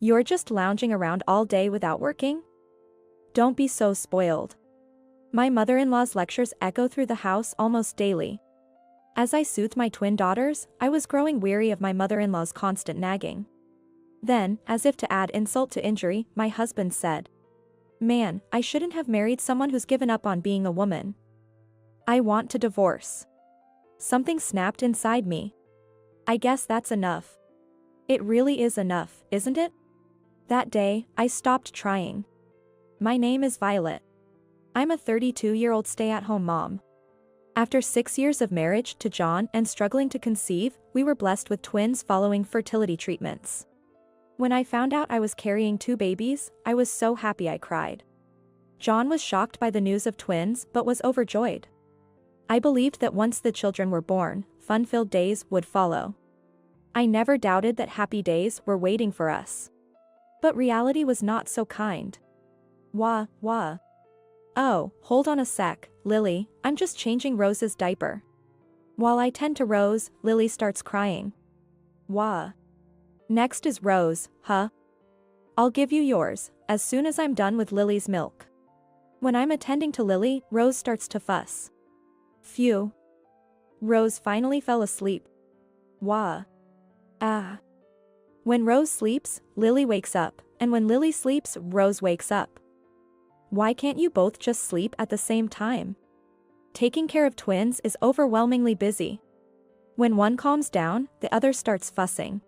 You're just lounging around all day without working? Don't be so spoiled. My mother-in-law's lectures echo through the house almost daily. As I soothed my twin daughters, I was growing weary of my mother-in-law's constant nagging. Then, as if to add insult to injury, my husband said, "Man, I shouldn't have married someone who's given up on being a woman. I want to divorce." Something snapped inside me. I guess that's enough. It really is enough, isn't it? That day, I stopped trying. My name is Violet. I'm a 32-year-old stay-at-home mom. After 6 years of marriage to John and struggling to conceive, we were blessed with twins following fertility treatments. When I found out I was carrying 2 babies, I was so happy I cried. John was shocked by the news of twins but was overjoyed. I believed that once the children were born, fun-filled days would follow. I never doubted that happy days were waiting for us. But reality was not so kind. Wah. Oh, hold on a sec, Lily, I'm just changing Rose's diaper. While I tend to Rose, Lily starts crying. Wah. Next is Rose, huh? I'll give you yours, as soon as I'm done with Lily's milk. When I'm attending to Lily, Rose starts to fuss. Phew. Rose finally fell asleep. Wah. Ah. When Rose sleeps, Lily wakes up, and when Lily sleeps, Rose wakes up. Why can't you both just sleep at the same time? Taking care of twins is overwhelmingly busy. When one calms down, the other starts fussing.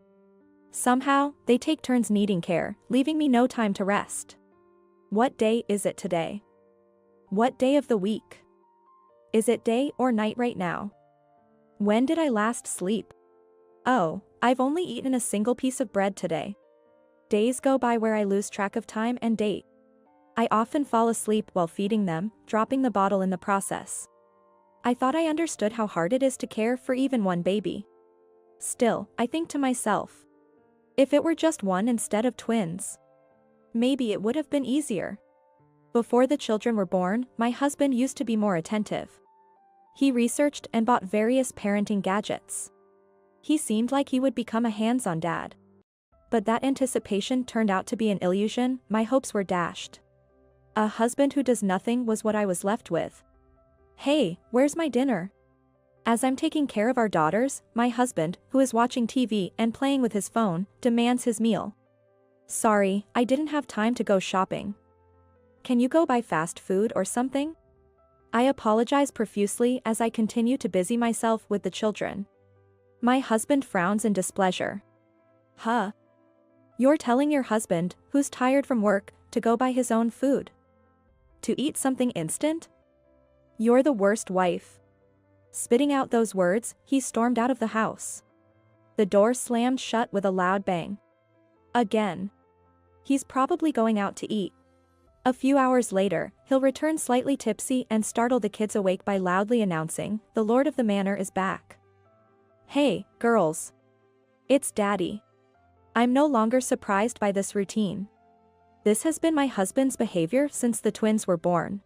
Somehow, they take turns needing care, leaving me no time to rest. What day is it today? What day of the week? Is it day or night right now? When did I last sleep? Oh, I've only eaten a single piece of bread today. Days go by where I lose track of time and date. I often fall asleep while feeding them, dropping the bottle in the process. I thought I understood how hard it is to care for even one baby. Still, I think to myself, if it were just one instead of twins, maybe it would have been easier. Before the children were born, my husband used to be more attentive. He researched and bought various parenting gadgets. He seemed like he would become a hands-on dad. But that anticipation turned out to be an illusion. My hopes were dashed. A husband who does nothing was what I was left with. Hey, where's my dinner? As I'm taking care of our daughters, my husband, who is watching TV and playing with his phone, demands his meal. Sorry, I didn't have time to go shopping. Can you go buy fast food or something? I apologize profusely as I continue to busy myself with the children. My husband frowns in displeasure. Huh? You're telling your husband, who's tired from work, to go buy his own food? To eat something instant? You're the worst wife. Spitting out those words, he stormed out of the house. The door slammed shut with a loud bang. Again. He's probably going out to eat. A few hours later, he'll return slightly tipsy and startle the kids awake by loudly announcing, "The Lord of the Manor is back." Hey, girls. It's Daddy. I'm no longer surprised by this routine. This has been my husband's behavior since the twins were born.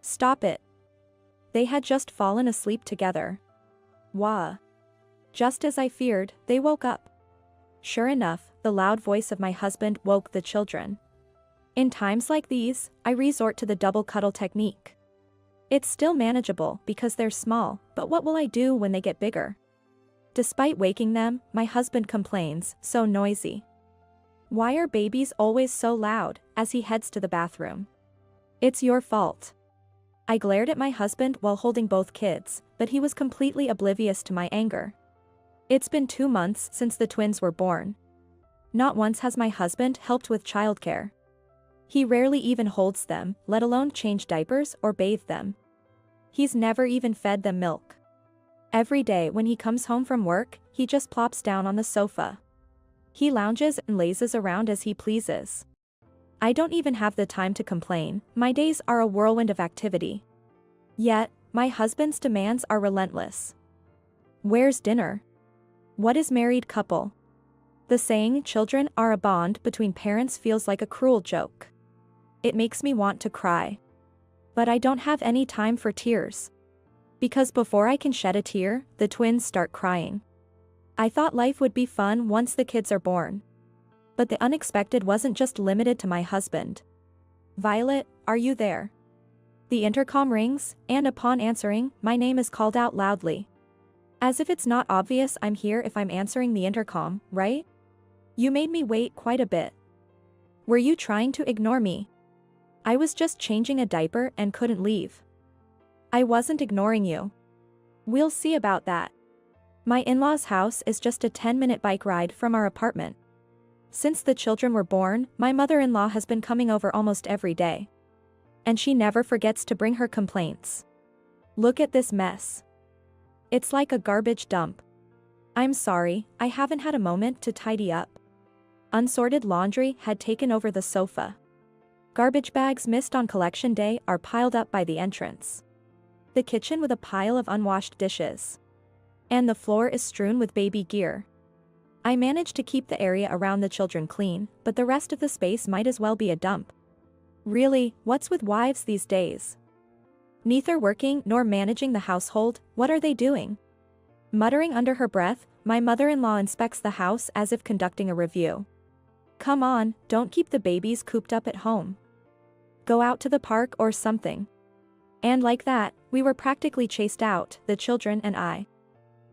Stop it. They had just fallen asleep together. Wah. Just as I feared, they woke up. Sure enough, the loud voice of my husband woke the children. In times like these, I resort to the double cuddle technique. It's still manageable because they're small, but what will I do when they get bigger? Despite waking them, my husband complains, "So noisy. Why are babies always so loud?" as he heads to the bathroom. It's your fault. I glared at my husband while holding both kids, but he was completely oblivious to my anger. It's been 2 months since the twins were born. Not once has my husband helped with childcare. He rarely even holds them, let alone change diapers or bathe them. He's never even fed them milk. Every day when he comes home from work, he just plops down on the sofa. He lounges and lazes around as he pleases. I don't even have the time to complain, my days are a whirlwind of activity. Yet, my husband's demands are relentless. Where's dinner? What is married couple? The saying "children are a bond between parents" feels like a cruel joke. It makes me want to cry. But I don't have any time for tears. Because before I can shed a tear, the twins start crying. I thought life would be fun once the kids are born. But the unexpected wasn't just limited to my husband. "Violet, are you there?" The intercom rings, and upon answering, my name is called out loudly. As if it's not obvious I'm here if I'm answering the intercom, right? You made me wait quite a bit. Were you trying to ignore me? I was just changing a diaper and couldn't leave. I wasn't ignoring you. We'll see about that. My in-laws' house is just a 10-minute bike ride from our apartment. Since the children were born, my mother-in-law has been coming over almost every day. And she never forgets to bring her complaints. Look at this mess. It's like a garbage dump. I'm sorry, I haven't had a moment to tidy up. Unsorted laundry had taken over the sofa. Garbage bags missed on collection day are piled up by the entrance. The kitchen with a pile of unwashed dishes. And the floor is strewn with baby gear. I managed to keep the area around the children clean, but the rest of the space might as well be a dump. Really, what's with wives these days? Neither working nor managing the household, what are they doing? Muttering under her breath, my mother-in-law inspects the house as if conducting a review. Come on, don't keep the babies cooped up at home. Go out to the park or something. And like that, we were practically chased out, the children and I.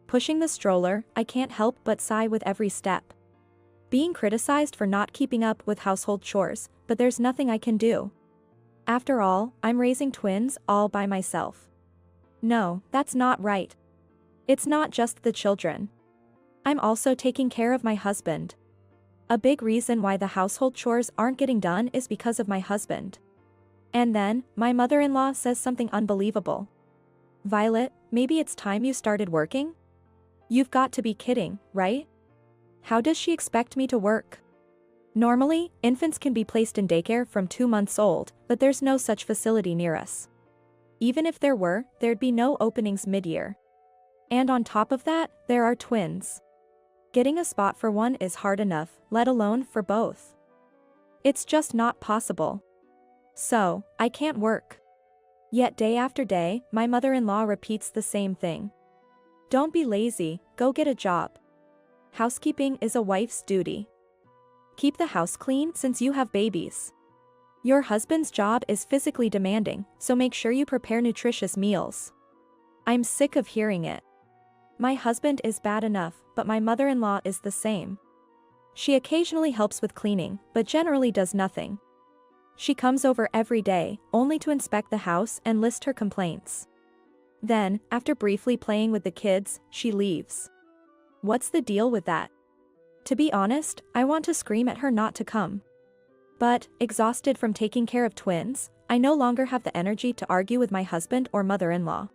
Pushing the stroller, I can't help but sigh with every step. Being criticized for not keeping up with household chores, but there's nothing I can do. After all, I'm raising twins all by myself. No, that's not right. It's not just the children. I'm also taking care of my husband. A big reason why the household chores aren't getting done is because of my husband. And then, my mother-in-law says something unbelievable. Violet, maybe it's time you started working? You've got to be kidding, right? How does she expect me to work? Normally, infants can be placed in daycare from 2 months old, but there's no such facility near us. Even if there were, there'd be no openings mid-year. And on top of that, there are twins. Getting a spot for one is hard enough, let alone for both. It's just not possible. So, I can't work. Yet day after day, my mother-in-law repeats the same thing. Don't be lazy, go get a job. Housekeeping is a wife's duty. Keep the house clean since you have babies. Your husband's job is physically demanding, so make sure you prepare nutritious meals. I'm sick of hearing it. My husband is bad enough, but my mother-in-law is the same. She occasionally helps with cleaning, but generally does nothing. She comes over every day, only to inspect the house and list her complaints. Then, after briefly playing with the kids, she leaves. What's the deal with that? To be honest, I want to scream at her not to come. But, exhausted from taking care of twins, I no longer have the energy to argue with my husband or mother-in-law.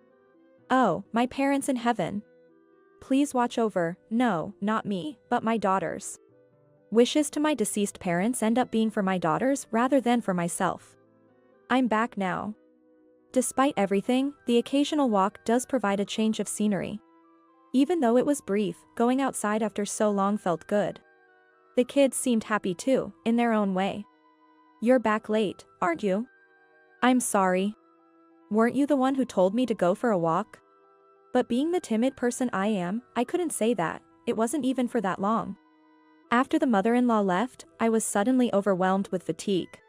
Oh, my parents in heaven. Please watch over, no, not me, but my daughters. Wishes to my deceased parents end up being for my daughters rather than for myself. I'm back now. Despite everything, the occasional walk does provide a change of scenery. Even though it was brief, going outside after so long felt good. The kids seemed happy too, in their own way. You're back late, aren't you? I'm sorry. Weren't you the one who told me to go for a walk? But being the timid person I am, I couldn't say that, it wasn't even for that long. After the mother-in-law left, I was suddenly overwhelmed with fatigue.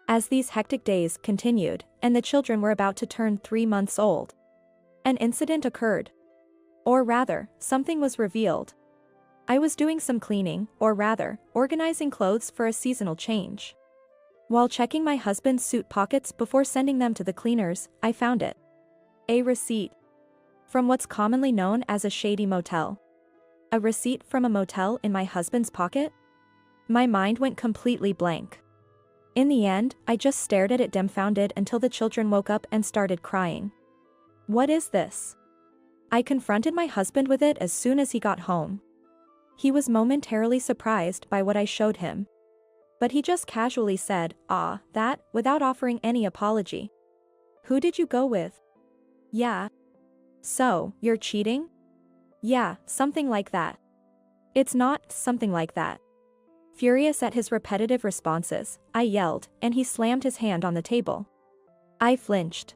As these hectic days continued, and the children were about to turn 3 months old, an incident occurred. Or rather, something was revealed. I was doing some cleaning, or rather, organizing clothes for a seasonal change. While checking my husband's suit pockets before sending them to the cleaners, I found it. A receipt. From what's commonly known as a shady motel. A receipt from a motel in my husband's pocket? My mind went completely blank. In the end, I just stared at it dumbfounded until the children woke up and started crying. What is this? I confronted my husband with it as soon as he got home. He was momentarily surprised by what I showed him. But he just casually said, "Ah, that," without offering any apology. Who did you go with? Yeah. So, you're cheating? Yeah, something like that. It's not something like that. Furious at his repetitive responses, I yelled, and he slammed his hand on the table. I flinched.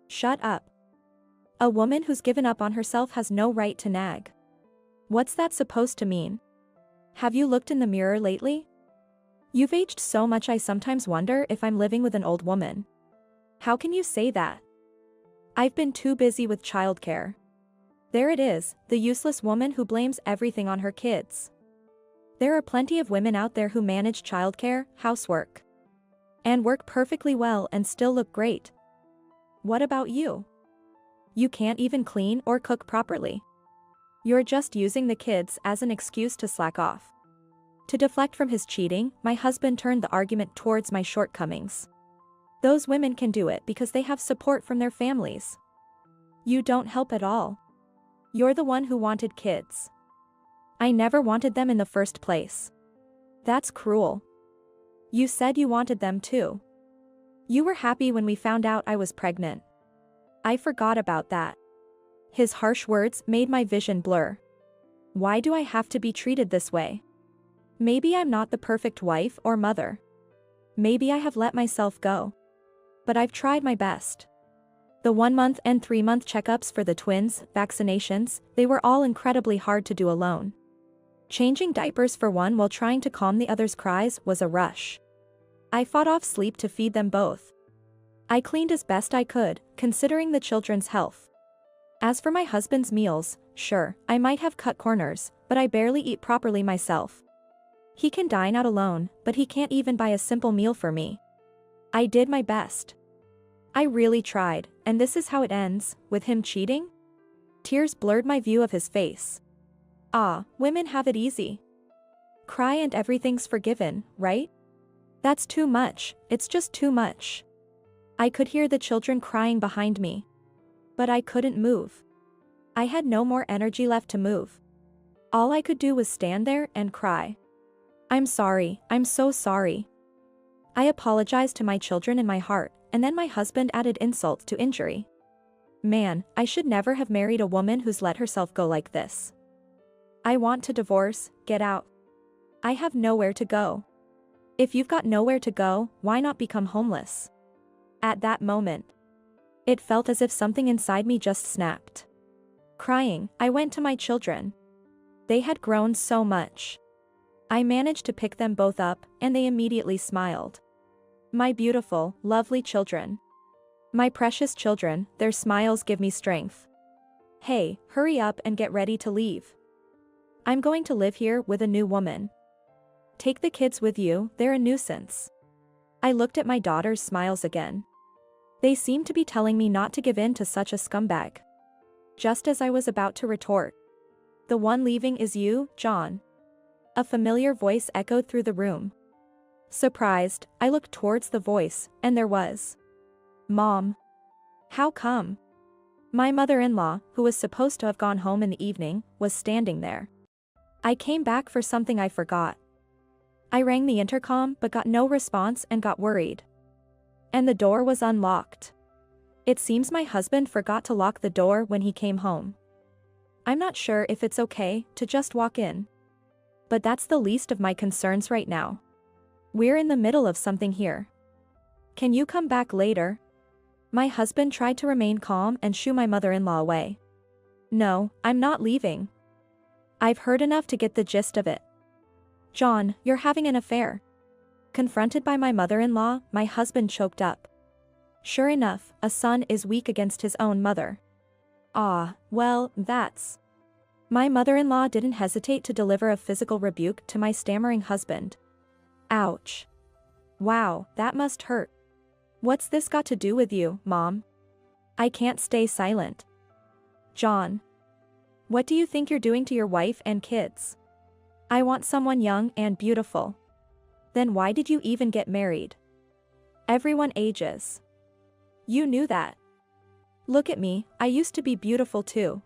Shut up. A woman who's given up on herself has no right to nag. What's that supposed to mean? Have you looked in the mirror lately? You've aged so much I sometimes wonder if I'm living with an old woman. How can you say that? I've been too busy with childcare. There it is, the useless woman who blames everything on her kids. There are plenty of women out there who manage childcare, housework, and work perfectly well and still look great. What about you? You can't even clean or cook properly. You're just using the kids as an excuse to slack off. To deflect from his cheating, my husband turned the argument towards my shortcomings. Those women can do it because they have support from their families. You don't help at all. You're the one who wanted kids. I never wanted them in the first place. That's cruel. You said you wanted them too. You were happy when we found out I was pregnant. I forgot about that. His harsh words made my vision blur. Why do I have to be treated this way? Maybe I'm not the perfect wife or mother. Maybe I have let myself go. But I've tried my best. The 1-month and 3-month checkups for the twins, vaccinations, they were all incredibly hard to do alone. Changing diapers for one while trying to calm the other's cries was a rush. I fought off sleep to feed them both. I cleaned as best I could, considering the children's health. As for my husband's meals, sure, I might have cut corners, but I barely eat properly myself. He can dine out alone, but he can't even buy a simple meal for me. I did my best. I really tried, and this is how it ends, with him cheating? Tears blurred my view of his face. Ah, women have it easy. Cry and everything's forgiven, right? That's too much, it's just too much. I could hear the children crying behind me. But I couldn't move. I had no more energy left to move. All I could do was stand there and cry. I'm sorry, I'm so sorry. I apologized to my children in my heart, and then my husband added insult to injury. Man, I should never have married a woman who's let herself go like this. I want to divorce, get out. I have nowhere to go. If you've got nowhere to go, why not become homeless? At that moment, it felt as if something inside me just snapped. Crying, I went to my children. They had grown so much. I managed to pick them both up, and they immediately smiled. My beautiful, lovely children. My precious children, their smiles give me strength. Hey, hurry up and get ready to leave. I'm going to live here with a new woman. Take the kids with you, they're a nuisance. I looked at my daughter's smiles again. They seemed to be telling me not to give in to such a scumbag. Just as I was about to retort. The one leaving is you, John. A familiar voice echoed through the room. Surprised, I looked towards the voice, and there was. Mom. How come? My mother-in-law, who was supposed to have gone home in the evening, was standing there. I came back for something I forgot. I rang the intercom but got no response and got worried. And the door was unlocked. It seems my husband forgot to lock the door when he came home. I'm not sure if it's okay to just walk in. But that's the least of my concerns right now. We're in the middle of something here. Can you come back later? My husband tried to remain calm and shoo my mother-in-law away. No, I'm not leaving. I've heard enough to get the gist of it. John, you're having an affair. Confronted by my mother-in-law, my husband choked up. Sure enough, a son is weak against his own mother. Ah, well, that's... My mother-in-law didn't hesitate to deliver a physical rebuke to my stammering husband. Ouch. Wow, that must hurt. What's this got to do with you, Mom? I can't stay silent. John. What do you think you're doing to your wife and kids? I want someone young and beautiful. Then why did you even get married? Everyone ages. You knew that. Look at me, I used to be beautiful too.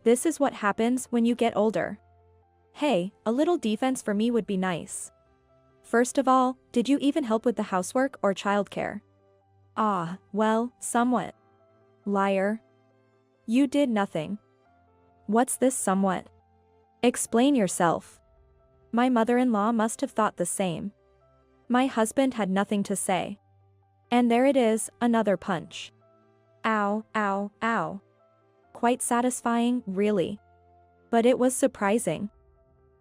This is what happens when you get older. Hey, a little defense for me would be nice. First of all, did you even help with the housework or childcare? Ah, well, somewhat. Liar. You did nothing. What's this somewhat? Explain yourself. My mother-in-law must have thought the same. My husband had nothing to say. And there it is, another punch. Ow, ow, ow. Quite satisfying, really. But it was surprising.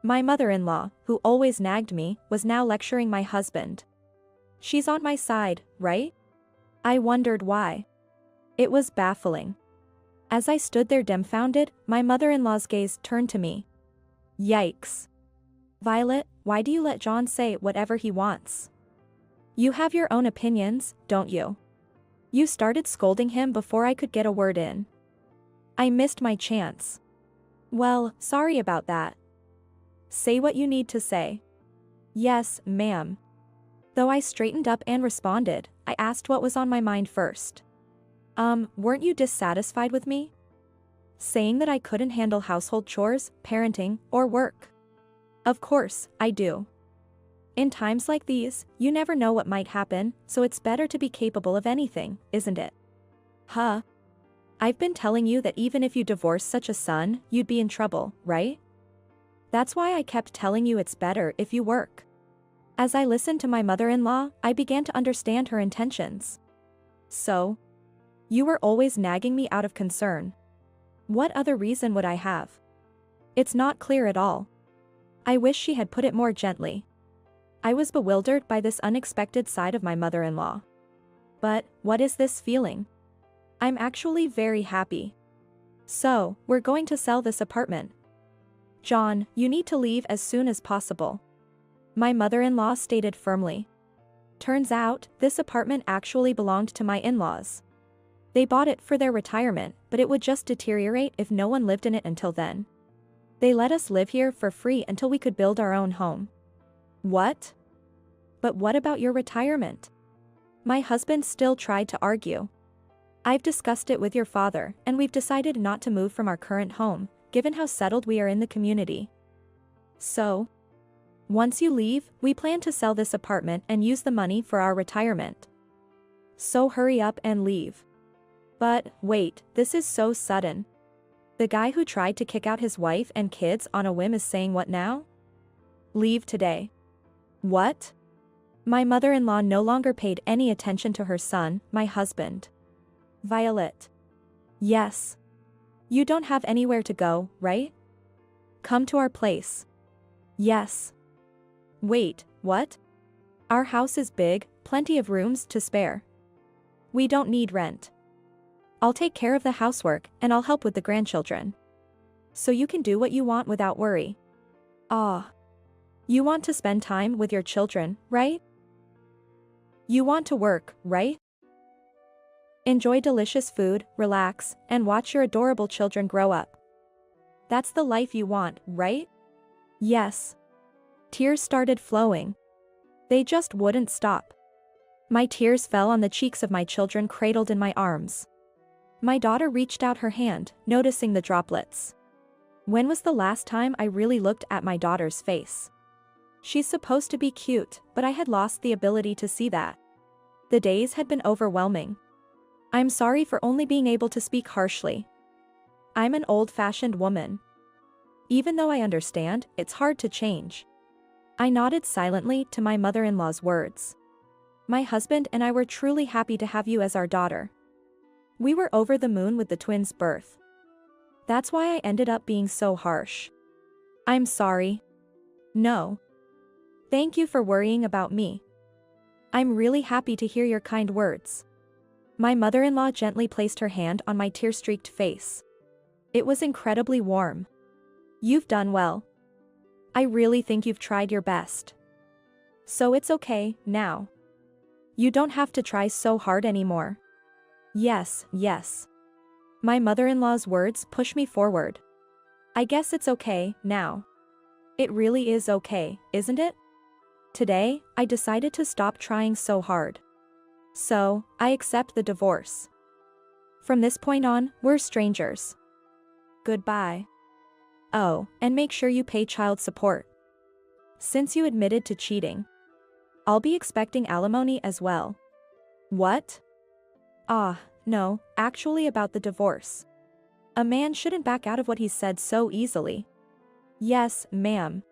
My mother-in-law, who always nagged me, was now lecturing my husband. She's on my side, right? I wondered why. It was baffling. As I stood there dumbfounded, my mother-in-law's gaze turned to me. Yikes. Violet, why do you let John say whatever he wants? You have your own opinions, don't you? You started scolding him before I could get a word in. I missed my chance. Well, sorry about that. Say what you need to say. Yes, ma'am. Though I straightened up and responded, I asked what was on my mind first. Weren't you dissatisfied with me? Saying that I couldn't handle household chores, parenting, or work? Of course, I do. In times like these, you never know what might happen, so it's better to be capable of anything, isn't it? Huh? I've been telling you that even if you divorced such a son, you'd be in trouble, right? That's why I kept telling you it's better if you work. As I listened to my mother-in-law, I began to understand her intentions. So? You were always nagging me out of concern. What other reason would I have? It's not clear at all. I wish she had put it more gently. I was bewildered by this unexpected side of my mother-in-law. But, what is this feeling? I'm actually very happy. So, we're going to sell this apartment. John, you need to leave as soon as possible. My mother-in-law stated firmly. Turns out, this apartment actually belonged to my in-laws. They bought it for their retirement, but it would just deteriorate if no one lived in it until then. They let us live here for free until we could build our own home. What? But what about your retirement? My husband still tried to argue. I've discussed it with your father, and we've decided not to move from our current home, given how settled we are in the community. So? Once you leave, we plan to sell this apartment and use the money for our retirement. So hurry up and leave. But, wait, this is so sudden. The guy who tried to kick out his wife and kids on a whim is saying what now? Leave today. What? My mother-in-law no longer paid any attention to her son, my husband. Violet. Yes. You don't have anywhere to go, right? Come to our place. Yes. Wait, what? Our house is big, plenty of rooms to spare. We don't need rent. I'll take care of the housework, and I'll help with the grandchildren. So you can do what you want without worry. Ah. You want to spend time with your children, right? You want to work, right? Enjoy delicious food, relax, and watch your adorable children grow up. That's the life you want, right? Yes. Tears started flowing. They just wouldn't stop. My tears fell on the cheeks of my children cradled in my arms. My daughter reached out her hand, noticing the droplets. When was the last time I really looked at my daughter's face? She's supposed to be cute, but I had lost the ability to see that. The days had been overwhelming. I'm sorry for only being able to speak harshly. I'm an old-fashioned woman. Even though I understand, it's hard to change. I nodded silently to my mother-in-law's words. My husband and I were truly happy to have you as our daughter. We were over the moon with the twins' birth. That's why I ended up being so harsh. I'm sorry. No. Thank you for worrying about me. I'm really happy to hear your kind words. My mother-in-law gently placed her hand on my tear-streaked face. It was incredibly warm. You've done well. I really think you've tried your best. So it's okay, now. You don't have to try so hard anymore. Yes, yes. My mother-in-law's words push me forward. I guess it's okay, now. It really is okay, isn't it? Today, I decided to stop trying so hard. So, I accept the divorce. From this point on, we're strangers. Goodbye. Oh, and make sure you pay child support. Since you admitted to cheating, I'll be expecting alimony as well. What? Ah, no, actually about the divorce. A man shouldn't back out of what he said so easily. Yes, ma'am.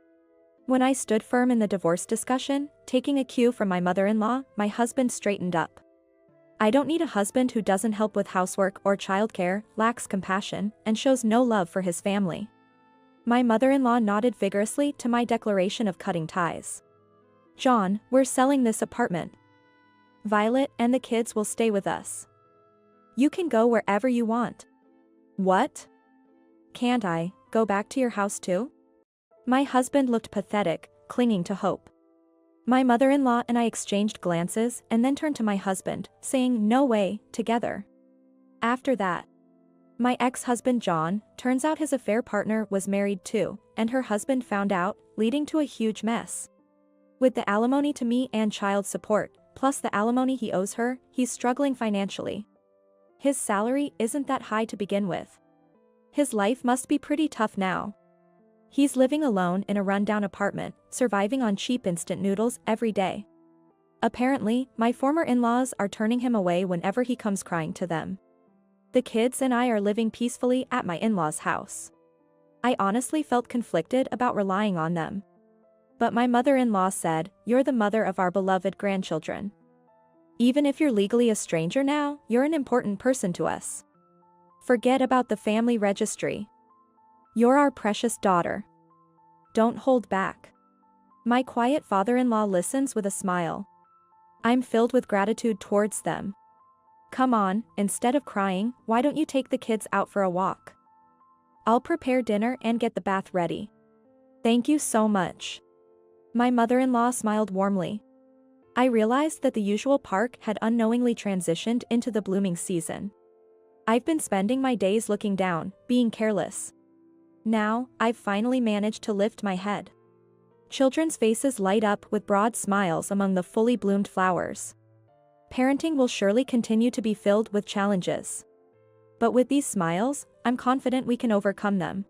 When I stood firm in the divorce discussion, taking a cue from my mother-in-law, my husband straightened up. I don't need a husband who doesn't help with housework or childcare, lacks compassion, and shows no love for his family. My mother-in-law nodded vigorously to my declaration of cutting ties. John, we're selling this apartment. Violet and the kids will stay with us. You can go wherever you want. What? Can't I go back to your house too? My husband looked pathetic, clinging to hope. My mother-in-law and I exchanged glances and then turned to my husband, saying no way, together. After that, my ex-husband John, turns out his affair partner was married too, and her husband found out, leading to a huge mess. With the alimony to me and child support, plus the alimony he owes her, he's struggling financially. His salary isn't that high to begin with. His life must be pretty tough now. He's living alone in a rundown apartment, surviving on cheap instant noodles every day. Apparently, my former in-laws are turning him away whenever he comes crying to them. The kids and I are living peacefully at my in-laws' house. I honestly felt conflicted about relying on them. But my mother-in-law said, "You're the mother of our beloved grandchildren. Even if you're legally a stranger now, you're an important person to us. Forget about the family registry. You're our precious daughter. Don't hold back." My quiet father-in-law listens with a smile. I'm filled with gratitude towards them. Come on, instead of crying, why don't you take the kids out for a walk? I'll prepare dinner and get the bath ready. Thank you so much. My mother-in-law smiled warmly. I realized that the usual park had unknowingly transitioned into the blooming season. I've been spending my days looking down, being careless. Now, I've finally managed to lift my head. Children's faces light up with broad smiles among the fully bloomed flowers. Parenting will surely continue to be filled with challenges. But with these smiles, I'm confident we can overcome them.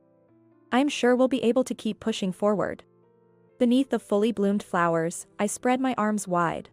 I'm sure we'll be able to keep pushing forward. Beneath the fully bloomed flowers, I spread my arms wide.